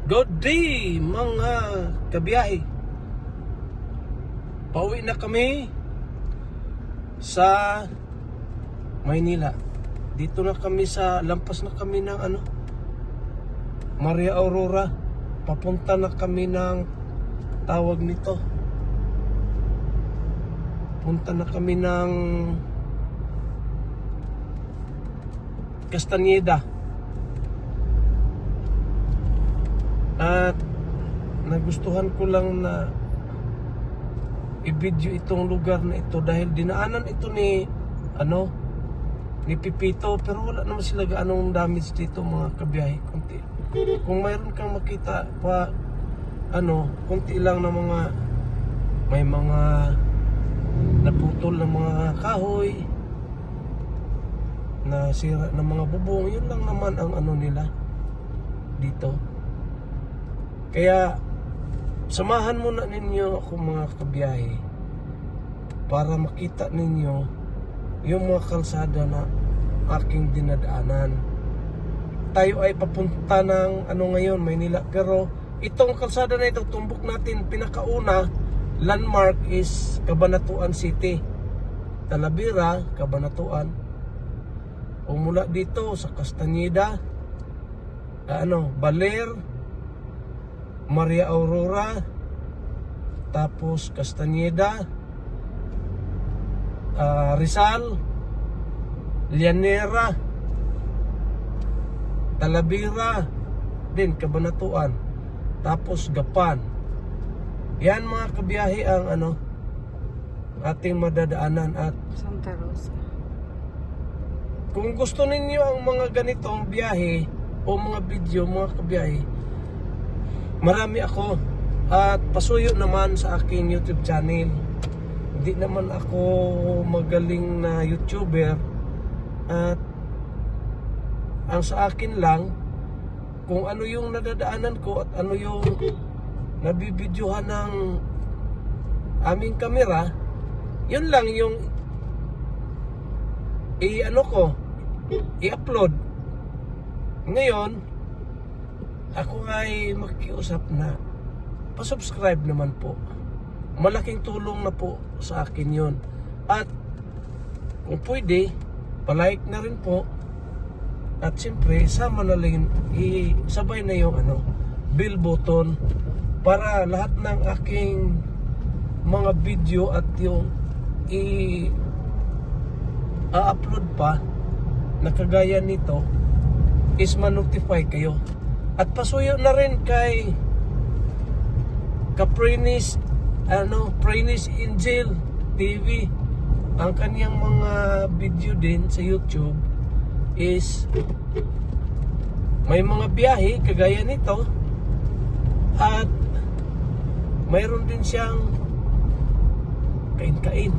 Good day mga kabiyahe. Pauwi na kami sa Maynila. Dito na kami lampas na kami ng Maria Aurora. Papunta na kami ng tawag nito. Punta na kami ng Castañeda. At nagustuhan ko lang na i-video itong lugar na ito dahil dinaanan ito ni Pipito, pero wala naman sila gaanong damage dito mga kabiyahe, konti. Kung mayroon kang makita pa konti lang na may mga naputol na mga kahoy, na sira na mga bubong, yun lang naman ang nila dito. Kaya samahan muna ninyo ako mga kabiyahe para makita ninyo yung mga kalsada na aking dinadaanan. Tayo ay papunta ng ngayon, Maynila, pero itong kalsada na ito, tumbok natin, pinakauna landmark is Cabanatuan City, Talavera, Cabanatuan. O mula dito sa Castañeda, Baler, Maria Aurora, tapos Castañeda, Rizal, Llanera, Talavera, din Cabanatuan, tapos Gapan. Yan mga kabiyahe ang ating madadaanan. At Santa Rosa. kung gusto ninyo ang mga ganitong biyahe o mga video mga kabiyahe, marami ako at pasuyo naman sa aking YouTube channel. Hindi naman ako magaling na YouTuber, at ang sa akin lang kung ano yung nadadaanan ko at ano yung nabibidyohan ng aming kamera, yun lang yung i-upload. Ngayon ako ay makiusap na pa-subscribe naman po. Malaking tulong na po sa akin yon. At kung pwede, palike na rin po. At siyempre, sama na lang, isabay na yung bell button para lahat ng aking mga video at yung i-upload pa na kagaya nito is ma-notify kayo. At pasuyo na rin kay Caprinis Angel TV. Ang kaniyang mga video din sa YouTube is may mga biyahe kagaya nito, at mayroon din siyang kain-kain.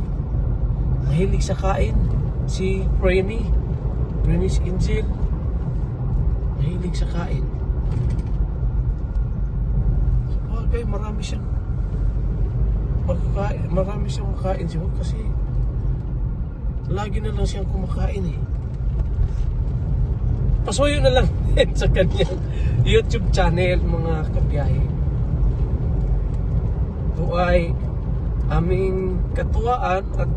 Mahilig sa kain si Pranis Angel. Mahilig sa kain. Okay, marami siyang makain siya kasi lagi na lang siyang kumakain eh. Pasuyo na lang din sa kanyang YouTube channel mga kabiyahe. Ito ay aming katuwaan at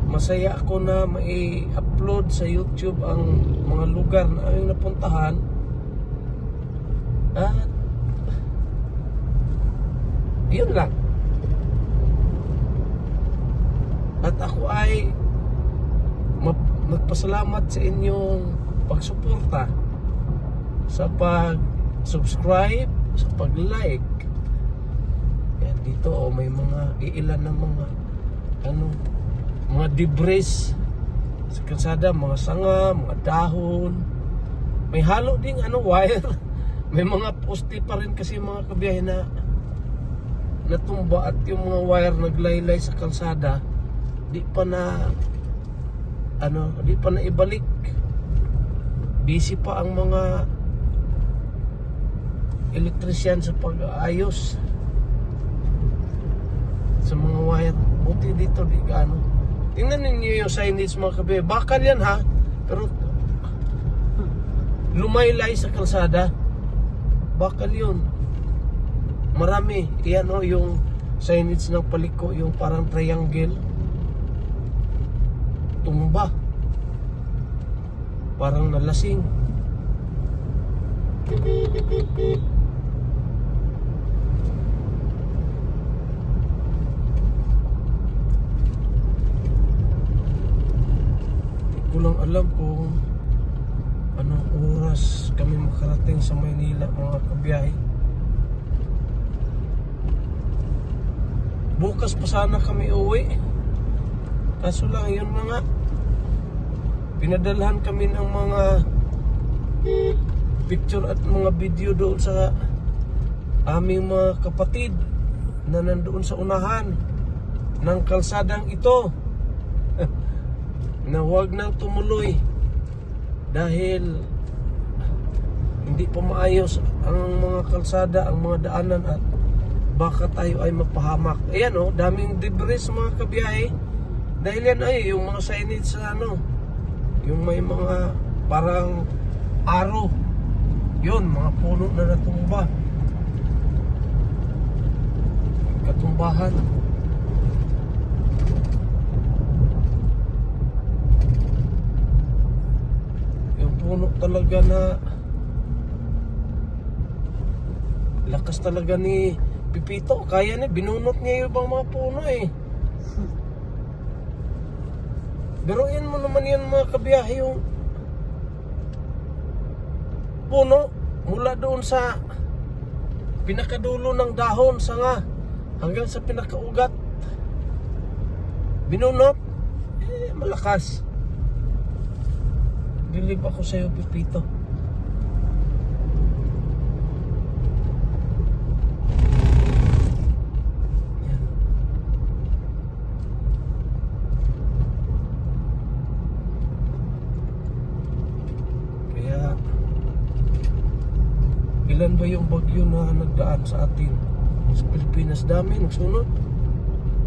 masaya ako na mai-upload sa YouTube ang mga lugar na aming napuntahan. At yun lang. At ako ay magpasalamat sa inyong pagsuporta, sa pag-subscribe, sa pag-like. Yan dito may mga iilan ng mga debris sa kalsada, mga sanga, mga dahon. May halo ding wire. May mga poste pa rin kasi mga kabiyahe na natumba, at yung mga wire naglaylay sa kalsada, di pa na ibalik. Busy pa ang mga electrician sa pag-ayos sa mga wire. Buti dito di gaano. Tingnan ninyo yung signage mga kabiyahe. Bakal yan ha, pero lumaylay sa kalsada. bakal yun. Marami. Yan o, yung signage ng paliko, yung parang triangle. Tumba. Parang nalasing. Hindi ko lang alam kung anong oras kami makarating sa Maynila, mga kabiyahe. Bukas pa sana kami uwi. Kaso lang, yun na nga. Pinadalhan kami ng mga picture at mga video doon sa aming mga kapatid na nandoon sa unahan ng kalsadang ito. Na huwag nang tumuloy dahil hindi pa maayos ang mga kalsada, ang mga daanan, at baka tayo ay mapahamak. Ayan o, daming debris mga kabiyahe. Dahil yan ay yung mga signage sa ano, yung may mga parang arrow. Yun, mga puno na natumba. Katumbahan. Yung puno talaga na lakas talaga ni Pipito. Kaya niya, binunot niya yung ibang mga puno eh. Pero yan mo naman yan mga kabiyahe, yung puno mula doon sa pinakadulo ng dahon, sanga, hanggang sa pinakaugat. Binunot. Malakas. Believe ako sa'yo, Pipito. Ilan ba yung bagyo na nagdaan sa atin sa Pilipinas? Dami nagsunod.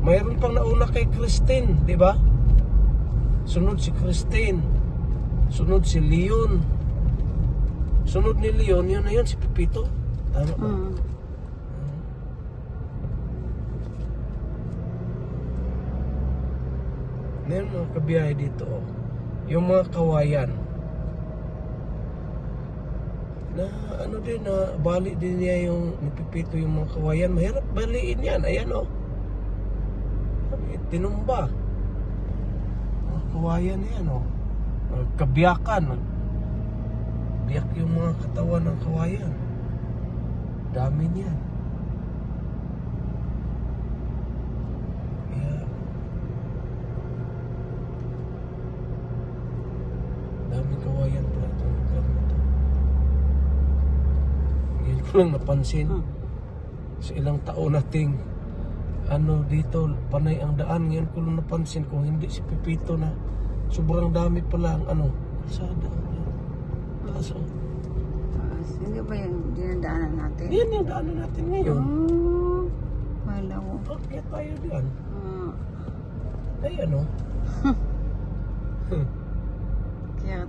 Mayroon pang nauna kay Christine, di ba? Sunod si Christine, sunod si Leon, sunod ni Leon, yun na yun, si Pipito. Tama ba? Ngayon mga kabiyahe dito, yung mga kawayan na ano din, na bali din niya yung nipipito yung mga kawayan. Mahirap baliin yan. Ayan o, tinumba mga kawayan yan o. Kabiyakan, biyak yung mga katawan ng kawayan. Dami niyan. Kaya dami kawayan pala itong lugar na to. Ngayon ko lang napansin sa ilang taon nating ano dito, panay ang daan. Ngayon ko lang napansin, kung hindi si Pipito, na sobrang dami pala ang ano, kalsada. Taas o. Hindi ba yung dinadaanan natin? Yan yung daanan natin ngayon. Wala ko. Okay tayo diyan. Ay ano. Kaya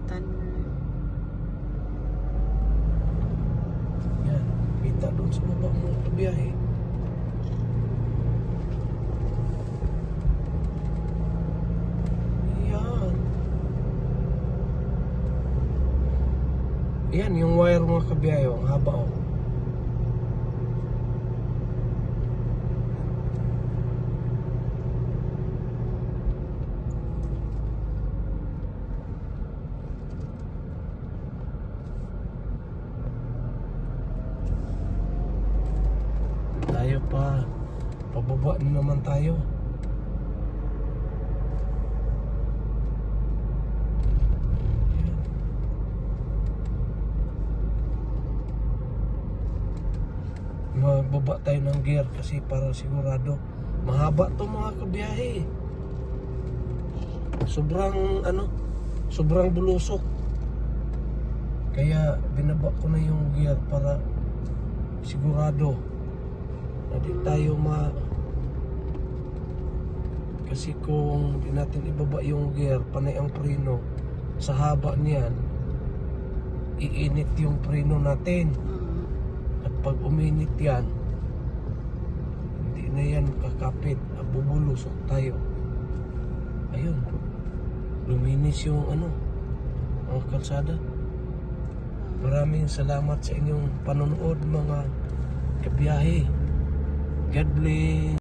Yan, kita doon sa baba mo kabiyahe. Yan. Yan, yung wire mga kabiyahe, ang haba o. Tayo pa, pababa na naman tayo. Yan. Magbaba tayo ng gear kasi para sigurado. Mahaba to mga kabiyahe. Sobrang ano, sobrang bulusok. Kaya binaba ko na yung gear para sigurado na di tayo kasi kung di natin ibaba yung gear, panay ang preno, sa haba niyan iinit yung preno natin. pag uminit yan, hindi na yan kakapit, bubulusok tayo. Ayun, luminis yung mga kalsada. Maraming salamat sa inyong panonood mga kabiyahe. God bless.